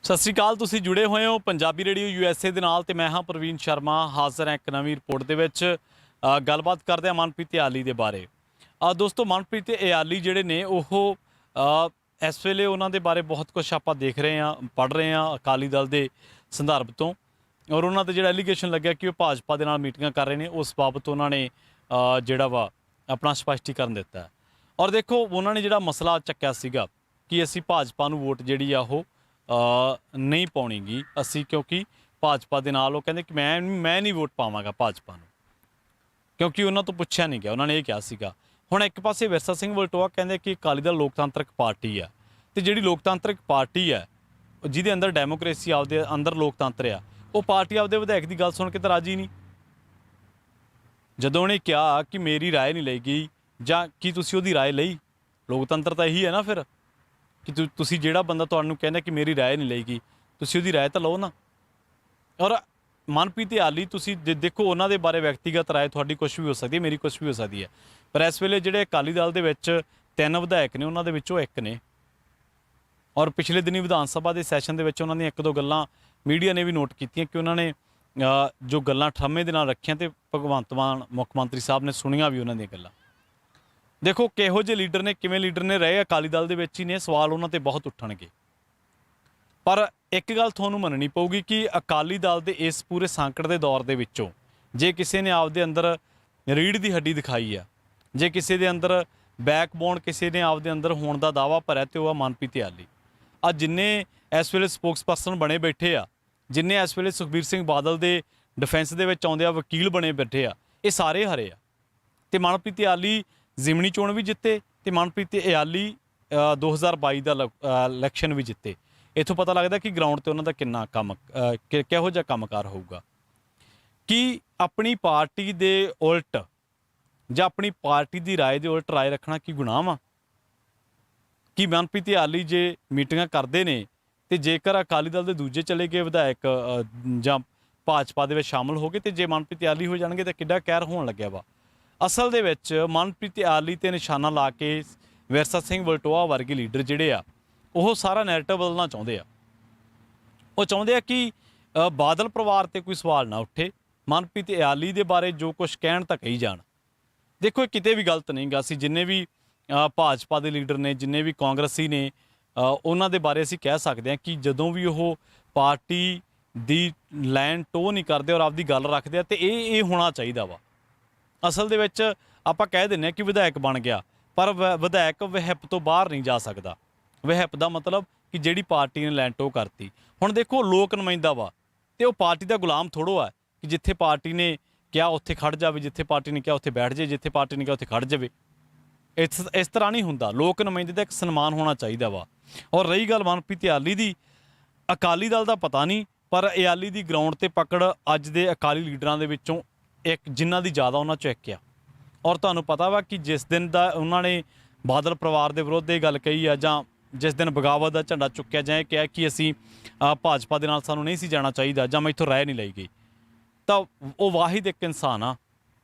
ਸਤਿ ਸ਼੍ਰੀ ਅਕਾਲ। ਤੁਸੀਂ ਜੁੜੇ ਹੋਏ ਹੋ ਪੰਜਾਬੀ ਰੇਡੀਓ USA ਦੇ ਨਾਲ ਤੇ ਮੈਂ ਹਾਂ ਪ੍ਰਵੀਨ ਸ਼ਰਮਾ। ਹਾਜ਼ਰ ਹਾਂ ਇੱਕ ਨਵੀਂ ਰਿਪੋਰਟ ਦੇ ਵਿੱਚ। ਗੱਲਬਾਤ ਕਰਦੇ ਹਾਂ ਮਨਪ੍ਰੀਤ ਇਆਲੀ ਦੇ ਬਾਰੇ। ਦੋਸਤੋ, ਮਨਪ੍ਰੀਤ ਇਆਲੀ ਜਿਹੜੇ ਨੇ ਉਹ ਇਸ ਵੇਲੇ ਉਹਨਾਂ ਦੇ ਬਾਰੇ ਬਹੁਤ ਕੁਛ ਆਪਾਂ ਦੇਖ ਰਹੇ ਹਾਂ, ਪੜ੍ਹ ਰਹੇ ਹਾਂ ਅਕਾਲੀ ਦਲ ਦੇ ਸੰਦਰਭ ਤੋਂ। ਔਰ ਉਹਨਾਂ 'ਤੇ ਜਿਹੜਾ ਐਲੀਗੇਸ਼ਨ ਲੱਗਿਆ ਕਿ ਉਹ ਭਾਜਪਾ ਦੇ ਨਾਲ ਮੀਟਿੰਗਾਂ ਕਰ ਰਹੇ ਨੇ, ਉਸ ਬਾਬਤ ਉਹਨਾਂ ਨੇ ਜਿਹੜਾ ਵਾ ਆਪਣਾ ਸਪਸ਼ਟੀਕਰਨ ਦਿੱਤਾ ਹੈ। ਔਰ ਦੇਖੋ, ਉਹਨਾਂ ਨੇ ਜਿਹੜਾ ਮਸਲਾ ਚੱਕਿਆ ਸੀਗਾ ਕਿ ਅਸੀਂ ਭਾਜਪਾ ਨੂੰ ਵੋਟ ਜਿਹੜੀ ਆ ਉਹ ਨਹੀਂ ਪਾਉਣੀ ਗੀ ਅਸੀਂ, ਕਿਉਂਕਿ ਭਾਜਪਾ ਦੇ ਨਾਲ ਉਹ ਕਹਿੰਦੇ ਕਿ ਮੈਂ ਨਹੀਂ ਵੋਟ ਪਾਵਾਂਗਾ ਭਾਜਪਾ ਨੂੰ, ਕਿਉਂਕਿ ਉਹਨਾਂ ਤੋਂ ਪੁੱਛਿਆ ਨਹੀਂ ਗਿਆ। ਉਹਨਾਂ ਨੇ ਇਹ ਕਿਹਾ ਸੀਗਾ। ਹੁਣ ਇੱਕ ਪਾਸੇ ਵਿਰਸਾ ਸਿੰਘ ਵਲਟੋਆ ਕਹਿੰਦੇ ਕਿ ਅਕਾਲੀ ਦਲ ਲੋਕਤੰਤਰਕ ਪਾਰਟੀ ਆ, ਅਤੇ ਜਿਹੜੀ ਲੋਕਤੰਤਰਕ ਪਾਰਟੀ ਹੈ ਜਿਹਦੇ ਅੰਦਰ ਡੈਮੋਕ੍ਰੇਸੀ, ਆਪਦੇ ਅੰਦਰ ਲੋਕਤੰਤਰ ਆ, ਉਹ ਪਾਰਟੀ ਆਪਦੇ ਵਿਧਾਇਕ ਦੀ ਗੱਲ ਸੁਣ ਕੇ ਤਾਂ ਰਾਜੀ ਨਹੀਂ। ਜਦੋਂ ਉਹਨੇ ਕਿਹਾ ਕਿ ਮੇਰੀ ਰਾਏ ਨਹੀਂ ਲਈ ਗਈ, ਜਾਂ ਕੀ ਤੁਸੀਂ ਉਹਦੀ ਰਾਏ ਲਈ? ਲੋਕਤੰਤਰ ਤਾਂ ਇਹੀ ਹੈ ਨਾ ਫਿਰ, ਕਿ ਤੁਸੀਂ ਜਿਹੜਾ ਬੰਦਾ ਤੁਹਾਨੂੰ ਕਹਿੰਦਾ ਕਿ ਮੇਰੀ ਰਾਏ ਨਹੀਂ ਲਈ ਗਈ, ਤੁਸੀਂ ਉਹਦੀ ਰਾਏ ਤਾਂ ਲਓ ਨਾ। ਔਰ ਮਨਪ੍ਰੀਤ ਇਆਲੀ, ਤੁਸੀਂ ਦੇਖੋ, ਉਹਨਾਂ ਦੇ ਬਾਰੇ ਵਿਅਕਤੀਗਤ ਰਾਏ ਤੁਹਾਡੀ ਕੁਛ ਵੀ ਹੋ ਸਕਦੀ ਹੈ, ਮੇਰੀ ਕੁਛ ਵੀ ਹੋ ਸਕਦੀ ਹੈ, ਪਰ ਇਸ ਵੇਲੇ ਜਿਹੜੇ ਅਕਾਲੀ ਦਲ ਦੇ ਵਿੱਚ 3 ਵਿਧਾਇਕ ਨੇ, ਉਹਨਾਂ ਦੇ ਵਿੱਚੋਂ ਇੱਕ ਨੇ। ਔਰ ਪਿਛਲੇ ਦਿਨੀ ਵਿਧਾਨ ਸਭਾ ਦੇ ਸੈਸ਼ਨ ਦੇ ਵਿੱਚ ਉਹਨਾਂ ਦੀਆਂ 1-2 ਗੱਲਾਂ ਮੀਡੀਆ ਨੇ ਵੀ ਨੋਟ ਕੀਤੀਆਂ ਕਿ ਉਹਨਾਂ ਨੇ ਜੋ ਗੱਲਾਂ ਠਰਮੇ ਦੇ ਨਾਲ ਰੱਖੀਆਂ, ਅਤੇ ਭਗਵੰਤ ਮਾਨ ਮੁੱਖ ਮੰਤਰੀ ਸਾਹਿਬ ਨੇ ਸੁਣੀਆਂ ਵੀ ਉਹਨਾਂ ਦੀਆਂ ਗੱਲਾਂ। ਦੇਖੋ, ਕਿਹੋ ਜਿਹੇ ਲੀਡਰ ਨੇ, ਕਿਵੇਂ ਲੀਡਰ ਨੇ ਰਹੇ ਅਕਾਲੀ ਦਲ ਦੇ ਵਿੱਚ ਹੀ ਨੇ, ਸਵਾਲ ਉਹਨਾਂ 'ਤੇ ਬਹੁਤ ਉੱਠਣਗੇ। ਪਰ ਇੱਕ ਗੱਲ ਤੁਹਾਨੂੰ ਮੰਨਣੀ ਪਊਗੀ ਕਿ ਅਕਾਲੀ ਦਲ ਦੇ ਇਸ ਪੂਰੇ ਸੰਕਟ ਦੇ ਦੌਰ ਦੇ ਵਿੱਚੋਂ ਜੇ ਕਿਸੇ ਨੇ ਆਪਦੇ ਅੰਦਰ ਰੀੜ੍ਹ ਦੀ ਹੱਡੀ ਦਿਖਾਈ ਆ, ਜੇ ਕਿਸੇ ਦੇ ਅੰਦਰ ਬੈਕਬੋਨ ਕਿਸੇ ਨੇ ਆਪਦੇ ਅੰਦਰ ਹੋਣ ਦਾ ਦਾਅਵਾ ਭਰਿਆ, ਤੇ ਉਹ ਆ ਮਨਪ੍ਰੀਤ ਇਆਲੀ। ਜਿੰਨੇ ਇਸ ਵੇਲੇ ਸਪੋਕਸਪਰਸਨ ਬਣੇ ਬੈਠੇ ਆ, ਜਿੰਨੇ ਇਸ ਵੇਲੇ ਸੁਖਬੀਰ ਸਿੰਘ ਬਾਦਲ ਦੇ ਡਿਫੈਂਸ ਦੇ ਵਿੱਚ ਆਉਂਦੇ ਆ ਵਕੀਲ ਬਣੇ ਬੈਠੇ ਆ, ਇਹ ਸਾਰੇ ਹਰੇ ਆ। ਅਤੇ ਮਨਪ੍ਰੀਤ ਇਆਲੀ ਜ਼ਿਮਨੀ ਚੋਣ ਵੀ ਜਿੱਤੇ, ਅਤੇ ਮਨਪ੍ਰੀਤ ਇਆਲੀ 2022 ਦਾ ਇਲੈਕਸ਼ਨ ਵੀ ਜਿੱਤੇ। ਇੱਥੋਂ ਪਤਾ ਲੱਗਦਾ ਕਿ ਗਰਾਊਂਡ 'ਤੇ ਉਹਨਾਂ ਦਾ ਕਿੰਨਾ ਕੰਮ, ਕਿਹੋ ਜਿਹਾ ਕੰਮਕਾਰ ਹੋਊਗਾ। ਕਿ ਆਪਣੀ ਪਾਰਟੀ ਦੇ ਉਲਟ ਜਾਂ ਆਪਣੀ ਪਾਰਟੀ ਦੀ ਰਾਏ ਦੇ ਉਲਟ ਰਾਏ ਰੱਖਣਾ ਕੀ ਗੁਨਾਹ ਵਾ? ਕਿ ਮਨਪ੍ਰੀਤ ਇਆਲੀ ਜੇ ਮੀਟਿੰਗਾਂ ਕਰਦੇ ਨੇ, ਅਤੇ ਜੇਕਰ ਅਕਾਲੀ ਦਲ ਦੇ ਦੂਜੇ ਚਲੇ ਗਏ ਵਿਧਾਇਕ ਜਾਂ ਭਾਜਪਾ ਦੇ ਵਿੱਚ ਸ਼ਾਮਲ ਹੋ ਗਏ, ਅਤੇ ਜੇ ਮਨਪ੍ਰੀਤ ਇਆਲੀ ਹੋ ਜਾਣਗੇ ਤਾਂ ਕਿੱਡਾ ਕਹਿਰ ਹੋਣ ਲੱਗਿਆ ਵਾ। ਅਸਲ ਦੇ ਵਿੱਚ ਮਨਪ੍ਰੀਤ ਇਆਲੀ 'ਤੇ ਨਿਸ਼ਾਨਾ ਲਾ ਕੇ ਵਿਰਸਾ ਸਿੰਘ ਵਲਟੋਆ ਵਰਗੇ ਲੀਡਰ ਜਿਹੜੇ ਆ, ਉਹ ਸਾਰਾ ਨੈਰੇਟਿਵ ਬਦਲਣਾ ਚਾਹੁੰਦੇ ਆ। ਉਹ ਚਾਹੁੰਦੇ ਆ ਕਿ ਬਾਦਲ ਪਰਿਵਾਰ 'ਤੇ ਕੋਈ ਸਵਾਲ ਨਾ ਉੱਠੇ, ਮਨਪ੍ਰੀਤ ਇਆਲੀ ਦੇ ਬਾਰੇ ਜੋ ਕੁਛ ਕਹਿਣ ਤਾਂ ਕਹੀ ਜਾਣ। ਦੇਖੋ, ਇਹ ਕਿਤੇ ਵੀ ਗਲਤ ਨਹੀਂ ਗਾ। ਅਸੀਂ ਜਿੰਨੇ ਵੀ ਭਾਜਪਾ ਦੇ ਲੀਡਰ ਨੇ, ਜਿੰਨੇ ਵੀ ਕਾਂਗਰਸੀ ਨੇ, ਉਹਨਾਂ ਦੇ ਬਾਰੇ ਅਸੀਂ ਕਹਿ ਸਕਦੇ ਹਾਂ ਕਿ ਜਦੋਂ ਵੀ ਉਹ ਪਾਰਟੀ ਦੀ ਲਾਈਨ ਟੋ ਨਹੀਂ ਕਰਦੇ ਔਰ ਆਪਦੀ ਗੱਲ ਰੱਖਦੇ ਆ, ਅਤੇ ਇਹ ਹੋਣਾ ਚਾਹੀਦਾ ਵਾ। ਅਸਲ ਦੇ ਵਿੱਚ ਆਪਾਂ ਕਹਿ ਦਿੰਦੇ ਹਾਂ ਕਿ ਵਿਧਾਇਕ ਬਣ ਗਿਆ, ਪਰ ਵਿਧਾਇਕ ਵਹਿਪ ਤੋਂ ਬਾਹਰ ਨਹੀਂ ਜਾ ਸਕਦਾ। ਵਹਿਪ ਦਾ ਮਤਲਬ ਕਿ ਜਿਹੜੀ ਪਾਰਟੀ ਨੇ ਲਾਈਨ ਟੋ ਕਰਤੀ। ਹੁਣ ਦੇਖੋ, ਲੋਕ ਨੁਮਾਇੰਦਾ ਵਾ, ਅਤੇ ਉਹ ਪਾਰਟੀ ਦਾ ਗੁਲਾਮ ਥੋੜ੍ਹਾ ਹੈ ਕਿ ਜਿੱਥੇ ਪਾਰਟੀ ਨੇ ਕਿਹਾ ਉੱਥੇ ਖੜ੍ਹ ਜਾਵੇ, ਜਿੱਥੇ ਪਾਰਟੀ ਨੇ ਕਿਹਾ ਉੱਥੇ ਬੈਠ ਜਾਵੇ, ਜਿੱਥੇ ਪਾਰਟੀ ਨੇ ਕਿਹਾ ਉੱਥੇ ਖੜ੍ਹ ਜਾਵੇ। ਇਸ ਤਰ੍ਹਾਂ ਨਹੀਂ ਹੁੰਦਾ। ਲੋਕ ਨੁਮਾਇੰਦੇ ਦਾ ਇੱਕ ਸਨਮਾਨ ਹੋਣਾ ਚਾਹੀਦਾ ਵਾ। ਔਰ ਰਹੀ ਗੱਲ ਮਨਪ੍ਰੀਤ ਇਆਲੀ ਦੀ, ਅਕਾਲੀ ਦਲ ਦਾ ਪਤਾ ਨਹੀਂ, ਪਰ ਇਆਲੀ ਦੀ ਗਰਾਊਂਡ 'ਤੇ ਪਕੜ ਅੱਜ ਦੇ ਅਕਾਲੀ ਲੀਡਰਾਂ ਦੇ ਵਿੱਚੋਂ ਇੱਕ, ਜਿਨ੍ਹਾਂ ਦੀ ਜ਼ਿਆਦਾ ਉਹਨਾਂ 'ਚੋਂ ਇੱਕ ਆ। ਔਰ ਤੁਹਾਨੂੰ ਪਤਾ ਵਾ ਕਿ ਜਿਸ ਦਿਨ ਦਾ ਉਹਨਾਂ ਨੇ ਬਾਦਲ ਪਰਿਵਾਰ ਦੇ ਵਿਰੁੱਧ ਇਹ ਗੱਲ ਕਹੀ ਆ, ਜਾਂ ਜਿਸ ਦਿਨ ਬਗਾਵਤ ਦਾ ਝੰਡਾ ਚੁੱਕਿਆ, ਜਾਂ ਇਹ ਕਿਹਾ ਕਿ ਅਸੀਂ ਭਾਜਪਾ ਦੇ ਨਾਲ ਸਾਨੂੰ ਨਹੀਂ ਸੀ ਜਾਣਾ ਚਾਹੀਦਾ, ਜਾਂ ਮੈਥੋਂ ਰਾਏ ਨਹੀਂ ਲਈ ਗਈ, ਤਾਂ ਉਹ ਵਾਹਿਦ ਇੱਕ ਇਨਸਾਨ ਆ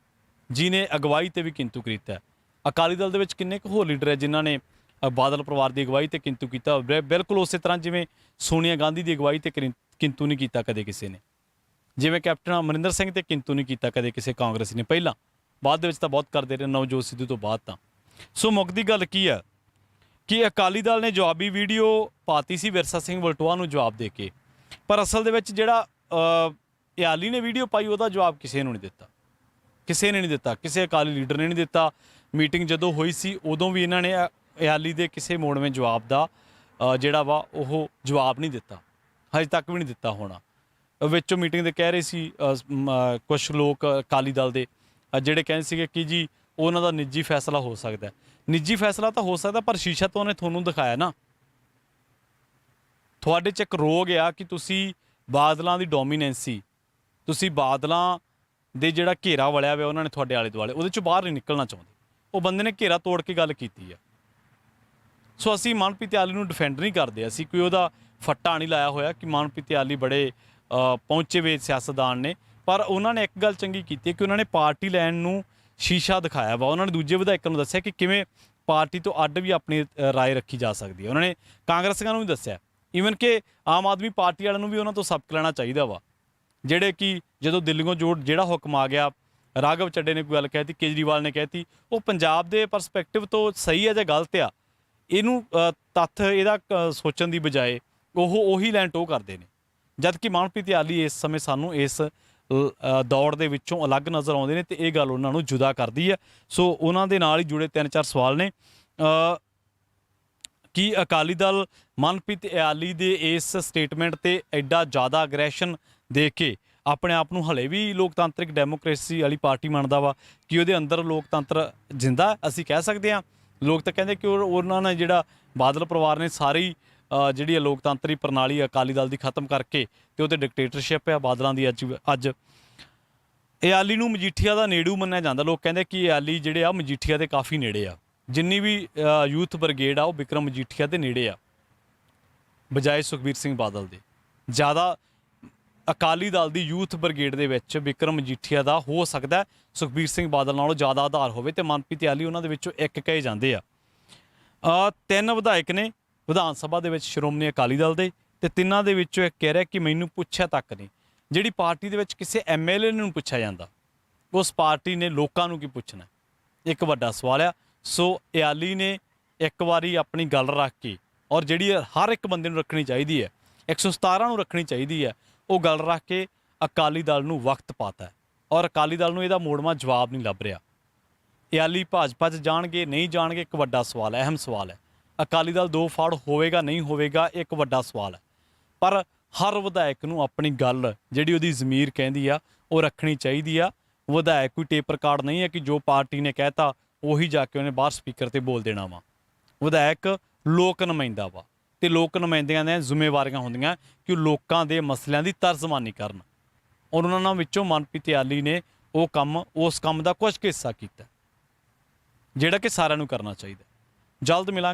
ਜਿਹਨੇ ਅਗਵਾਈ 'ਤੇ ਵੀ ਕਿੰਤੂ ਕੀਤਾ। ਅਕਾਲੀ ਦਲ ਦੇ ਵਿੱਚ ਕਿੰਨੇ ਕੁ ਹੋਰ ਲੀਡਰ ਹੈ ਜਿਨ੍ਹਾਂ ਨੇ ਬਾਦਲ ਪਰਿਵਾਰ ਦੀ ਅਗਵਾਈ 'ਤੇ ਕਿੰਤੂ ਕੀਤਾ? ਬਿਲਕੁਲ ਉਸੇ ਤਰ੍ਹਾਂ ਜਿਵੇਂ ਸੋਨੀਆ ਗਾਂਧੀ ਦੀ ਅਗਵਾਈ 'ਤੇ ਕਿੰਤੂ ਨਹੀਂ ਕੀਤਾ ਕਦੇ ਕਿਸੇ ਨੇ, ਜਿਵੇਂ ਕੈਪਟਨ ਅਮਰਿੰਦਰ ਸਿੰਘ 'ਤੇ ਕਿੰਤੂ ਨਹੀਂ ਕੀਤਾ ਕਦੇ ਕਿਸੇ ਕਾਂਗਰਸੀ ਨੇ। ਪਹਿਲਾਂ, ਬਾਅਦ ਦੇ ਵਿੱਚ ਤਾਂ ਬਹੁਤ ਕਰਦੇ ਰਹੇ, ਨਵਜੋਤ ਸਿੱਧੂ ਤੋਂ ਬਾਅਦ ਤਾਂ। ਸੋ ਮੁੱਕਦੀ ਗੱਲ ਕੀ ਆ ਕਿ ਅਕਾਲੀ ਦਲ ਨੇ ਜਵਾਬੀ ਵੀਡੀਓ ਪਾਤੀ ਸੀ ਵਿਰਸਾ ਸਿੰਘ ਵਲਟੋਆ ਨੂੰ ਜਵਾਬ ਦੇ ਕੇ, ਪਰ ਅਸਲ ਦੇ ਵਿੱਚ ਜਿਹੜਾ ਇਆਲੀ ਨੇ ਵੀਡੀਓ ਪਾਈ, ਉਹਦਾ ਜਵਾਬ ਕਿਸੇ ਨੂੰ ਨਹੀਂ ਦਿੱਤਾ। ਕਿਸੇ ਨੇ ਨਹੀਂ ਦਿੱਤਾ, ਕਿਸੇ ਅਕਾਲੀ ਲੀਡਰ ਨੇ ਨਹੀਂ ਦਿੱਤਾ। ਮੀਟਿੰਗ ਜਦੋਂ ਹੋਈ ਸੀ ਉਦੋਂ ਵੀ ਇਹਨਾਂ ਨੇ ਇਆਲੀ ਦੇ ਕਿਸੇ ਮੋੜਵੇਂ ਜਵਾਬ ਦਾ ਜਿਹੜਾ ਵਾ ਉਹ ਜਵਾਬ ਨਹੀਂ ਦਿੱਤਾ, ਹਜੇ ਤੱਕ ਵੀ ਨਹੀਂ ਦਿੱਤਾ ਹੋਣਾ। ਵਿੱਚੋਂ ਮੀਟਿੰਗ ਦੇ ਕਹਿ ਰਹੇ ਸੀ ਕੁਛ ਲੋਕ ਅਕਾਲੀ ਦਲ ਦੇ, ਜਿਹੜੇ ਕਹਿੰਦੇ ਸੀਗੇ ਕਿ ਜੀ ਉਹਨਾਂ ਦਾ ਨਿੱਜੀ ਫੈਸਲਾ ਹੋ ਸਕਦਾ। ਨਿੱਜੀ ਫੈਸਲਾ ਤਾਂ ਹੋ ਸਕਦਾ, ਪਰ ਸ਼ੀਸ਼ਾ ਤਾਂ ਉਹਨੇ ਤੁਹਾਨੂੰ ਦਿਖਾਇਆ ਨਾ। ਤੁਹਾਡੇ 'ਚ ਇੱਕ ਰੋਗ ਆ ਕਿ ਤੁਸੀਂ ਬਾਦਲਾਂ ਦੀ ਡੋਮੀਨੈਂਸੀ, ਤੁਸੀਂ ਬਾਦਲਾਂ ਦੇ ਜਿਹੜਾ ਘੇਰਾ ਵਲਿਆ ਹੋਇਆ ਉਹਨਾਂ ਨੇ ਤੁਹਾਡੇ ਆਲੇ ਦੁਆਲੇ, ਉਹਦੇ 'ਚੋਂ ਬਾਹਰ ਨਹੀਂ ਨਿਕਲਣਾ ਚਾਹੁੰਦੇ। ਉਹ ਬੰਦੇ ਨੇ ਘੇਰਾ ਤੋੜ ਕੇ ਗੱਲ ਕੀਤੀ ਆ। ਸੋ ਅਸੀਂ ਮਨਪ੍ਰੀਤ ਇਆਲੀ ਨੂੰ ਡਿਫੈਂਡ ਨਹੀਂ ਕਰਦੇ, ਅਸੀਂ ਕੋਈ ਉਹਦਾ ਫੱਟਾ ਨਹੀਂ ਲਾਇਆ ਹੋਇਆ ਕਿ ਮਨਪ੍ਰੀਤ ਇਆਲੀ ਬੜੇ ਪਹੁੰਚੇ ਹੋਏ ਸਿਆਸਤਦਾਨ ਨੇ, ਪਰ ਉਹਨਾਂ ਨੇ ਇੱਕ ਗੱਲ ਚੰਗੀ ਕੀਤੀ ਕਿ ਉਹਨਾਂ ਨੇ ਪਾਰਟੀ ਲਾਈਨ ਨੂੰ ਸ਼ੀਸ਼ਾ ਦਿਖਾਇਆ ਵਾ। ਉਹਨਾਂ ਨੇ ਦੂਜੇ ਵਿਧਾਇਕਾਂ ਨੂੰ ਦੱਸਿਆ ਕਿ ਕਿਵੇਂ ਪਾਰਟੀ ਤੋਂ ਅੱਡ ਵੀ ਆਪਣੀ ਰਾਏ ਰੱਖੀ ਜਾ ਸਕਦੀ ਹੈ। ਉਹਨਾਂ ਨੇ ਕਾਂਗਰਸੀਆਂ ਨੂੰ ਵੀ ਦੱਸਿਆ ਈਵਨ ਕਿ ਆਮ ਆਦਮੀ ਪਾਰਟੀ ਵਾਲਿਆਂ ਨੂੰ ਵੀ ਉਹਨਾਂ ਤੋਂ ਸਬਕ ਲੈਣਾ ਚਾਹੀਦਾ ਵਾ, ਜਿਹੜੇ ਕਿ ਜਦੋਂ ਦਿੱਲੀੋਂ ਜਿਹੜਾ ਹੁਕਮ ਆ ਗਿਆ, ਰਾਘਵ ਚੱਡੇ ਨੇ ਕੋਈ ਗੱਲ ਕਹਿਤੀ, ਕੇਜਰੀਵਾਲ ਨੇ ਕਹਿਤੀ, ਉਹ ਪੰਜਾਬ ਦੇ ਪਰਸਪੈਕਟਿਵ ਤੋਂ ਸਹੀ ਹੈ ਜਾਂ ਗਲਤ ਆ, ਇਹਨੂੰ ਤੱਥ ਇਹਦਾ ਸੋਚਣ ਦੀ ਬਜਾਏ ਉਹ ਉਹੀ ਲਾਈਨ ਟੋਹ ਕਰਦੇ ਨੇ। ਜਦ ਕਿ ਮਨਪ੍ਰੀਤ ਇਆਲੀ ਇਸ ਸਮੇਂ ਸਾਨੂੰ ਇਸ ਦੌੜ ਦੇ ਵਿੱਚੋਂ ਅਲੱਗ ਨਜ਼ਰ ਆਉਂਦੇ ਨੇ ਤੇ ਇਹ ਗੱਲ ਉਹਨਾਂ ਨੂੰ ਜੁਦਾ ਕਰਦੀ ਹੈ। ਸੋ ਉਹਨਾਂ ਦੇ ਨਾਲ ਹੀ ਜੁੜੇ 3-4 ਸਵਾਲ ਨੇ। ਕੀ ਅਕਾਲੀ ਦਲ ਮਨਪ੍ਰੀਤ ਇਆਲੀ ਦੇ ਇਸ ਸਟੇਟਮੈਂਟ ਤੇ ਐਡਾ ਜ਼ਿਆਦਾ ਅਗਰੈਸ਼ਨ ਦੇਖ ਕੇ ਆਪਣੇ ਆਪ ਨੂੰ ਹਲੇ ਵੀ ਲੋਕਤਾਂਤਰਿਕ ਡੈਮੋਕ੍ਰੇਸੀ ਵਾਲੀ ਪਾਰਟੀ ਮੰਨਦਾ ਵਾ ਕਿ ਉਹਦੇ ਅੰਦਰ ਲੋਕਤੰਤਰ ਜਿੰਦਾ? ਅਸੀਂ ਕਹਿ ਸਕਦੇ ਹਾਂ। ਲੋਕ ਤਾਂ ਕਹਿੰਦੇ ਕਿ ਉਹਨਾਂ ਨੇ ਜਿਹੜਾ ਬਾਦਲ ਪਰਿਵਾਰ ਨੇ ਸਾਰੀ ਜਿਹੜੀ ਲੋਕਤੰਤਰੀ ਪ੍ਰਣਾਲੀ ਅਕਾਲੀ ਦਲ ਦੀ ਖਤਮ ਕਰਕੇ ਤੇ ਉਹਦੇ ਡਿਕਟੇਟਰਸ਼ਿਪ ਆ ਬਾਦਲਾਂ ਦੀ ਅੱਜ ਇਆਲੀ ਨੂੰ ਮਜੀਠੀਆ ਦਾ ਨੇੜੂ ਮੰਨਿਆ ਜਾਂਦਾ। ਲੋਕ ਕਹਿੰਦੇ ਕਿ ਇਆਲੀ ਜਿਹੜੇ ਆ ਮਜੀਠੀਆ ਦੇ ਕਾਫੀ ਨੇੜੇ ਆ। ਜਿੰਨੀ ਵੀ ਯੂਥ ਬ੍ਰਿਗੇਡ ਆ ਉਹ ਬਿਕਰਮ ਮਜੀਠੀਆ ਦੇ ਨੇੜੇ ਆ ਬਜਾਏ ਸੁਖਬੀਰ ਸਿੰਘ ਬਾਦਲ ਦੇ। ਜ਼ਿਆਦਾ ਅਕਾਲੀ ਦਲ ਦੀ ਯੂਥ ਬ੍ਰਿਗੇਡ ਦੇ ਵਿੱਚ ਬਿਕਰਮ ਮਜੀਠੀਆ ਦਾ ਹੋ ਸਕਦਾ ਸੁਖਬੀਰ ਸਿੰਘ ਬਾਦਲ ਨਾਲੋਂ ਜ਼ਿਆਦਾ ਆਧਾਰ ਹੋਵੇ ਤੇ ਮਨਪ੍ਰੀਤ ਇਆਲੀ ਉਹਨਾਂ ਦੇ ਵਿੱਚੋਂ ਇੱਕ ਕਹੇ ਜਾਂਦੇ ਆ। 3 ਵਿਧਾਇਕ ਨੇ ਵਿਧਾਨ ਸਭਾ ਦੇ ਵਿੱਚ ਸ਼੍ਰੋਮਣੀ ਅਕਾਲੀ ਦਲ ਦੇ, ਤੇ ਤਿੰਨਾਂ ਦੇ ਵਿੱਚੋਂ ਇੱਕ ਕਹਿ ਰਿਹਾ ਕਿ ਮੈਨੂੰ ਪੁੱਛਿਆ ਤੱਕ ਨਹੀਂ। ਜਿਹੜੀ ਪਾਰਟੀ ਦੇ ਵਿੱਚ ਕਿਸੇ MLA ਨੂੰ ਪੁੱਛਿਆ ਜਾਂਦਾ, ਉਸ ਪਾਰਟੀ ਨੇ ਲੋਕਾਂ ਨੂੰ ਕੀ ਪੁੱਛਣਾ? ਇੱਕ ਵੱਡਾ ਸਵਾਲ ਆ। ਸੋ ਇਆਲੀ ਨੇ ਇੱਕ ਵਾਰੀ ਆਪਣੀ ਗੱਲ ਰੱਖ ਕੇ, ਔਰ ਜਿਹੜੀ ਹਰ ਇੱਕ ਬੰਦੇ ਨੂੰ ਰੱਖਣੀ ਚਾਹੀਦੀ ਹੈ, 117 ਨੂੰ ਰੱਖਣੀ ਚਾਹੀਦੀ ਹੈ, ਉਹ ਗੱਲ ਰੱਖ ਕੇ ਅਕਾਲੀ ਦਲ ਨੂੰ ਵਕਤ ਪਾਤਾ ਔਰ ਅਕਾਲੀ ਦਲ ਨੂੰ ਇਹਦਾ ਮੋੜਵਾਂ ਜਵਾਬ ਨਹੀਂ ਲੱਭ ਰਿਹਾ। ਇਆਲੀ ਭਾਜਪਾ 'ਚ ਜਾਣਗੇ ਨਹੀਂ ਜਾਣਗੇ ਇੱਕ ਵੱਡਾ ਸਵਾਲ ਹੈ, ਅਹਿਮ ਸਵਾਲ ਹੈ। ਅਕਾਲੀ ਦਲ 2 ਫਾੜ ਹੋਵੇਗਾ ਨਹੀਂ ਹੋਵੇਗਾ ਇੱਕ ਵੱਡਾ ਸਵਾਲ ਹੈ। ਪਰ ਹਰ ਵਿਧਾਇਕ ਨੂੰ ਆਪਣੀ ਗੱਲ ਜਿਹੜੀ ਉਹਦੀ ਜ਼ਮੀਰ ਕਹਿੰਦੀ ਆ ਉਹ ਰੱਖਣੀ ਚਾਹੀਦੀ ਆ। ਵਿਧਾਇਕ ਕੋਈ ਟੇਪ ਰਿਕਾਰਡ ਨਹੀਂ ਹੈ ਕਿ ਜੋ ਪਾਰਟੀ ਨੇ ਕਹਿਤਾ ਉਹੀ ਜਾ ਕੇ ਉਹਨੇ ਬਾਹਰ ਸਪੀਕਰ ਤੇ ਬੋਲ ਦੇਣਾ ਵਾ। ਵਿਧਾਇਕ ਲੋਕ ਨੁਮਾਇੰਦਾ ਵਾ ਤੇ ਲੋਕ ਨੁਮਾਇੰਦਿਆਂ ਦੀਆਂ ਜ਼ਿੰਮੇਵਾਰੀਆਂ ਹੁੰਦੀਆਂ ਕਿ ਉਹ ਲੋਕਾਂ ਦੇ ਮਸਲਿਆਂ ਦੀ ਤਰਜਮਾਨੀ ਕਰਨ, ਔਰ ਉਹਨਾਂ ਵਿੱਚੋਂ ਮਨਪ੍ਰੀਤ ਇਆਲੀ ਨੇ ਉਸ ਕੰਮ ਦਾ ਕੁਝ ਕੁ ਹਿੱਸਾ ਕੀਤਾ ਜਿਹੜਾ ਕਿ ਸਾਰਿਆਂ ਨੂੰ ਕਰਨਾ ਚਾਹੀਦਾ। ਜਲਦ ਮਿਲਾਂਗੇ।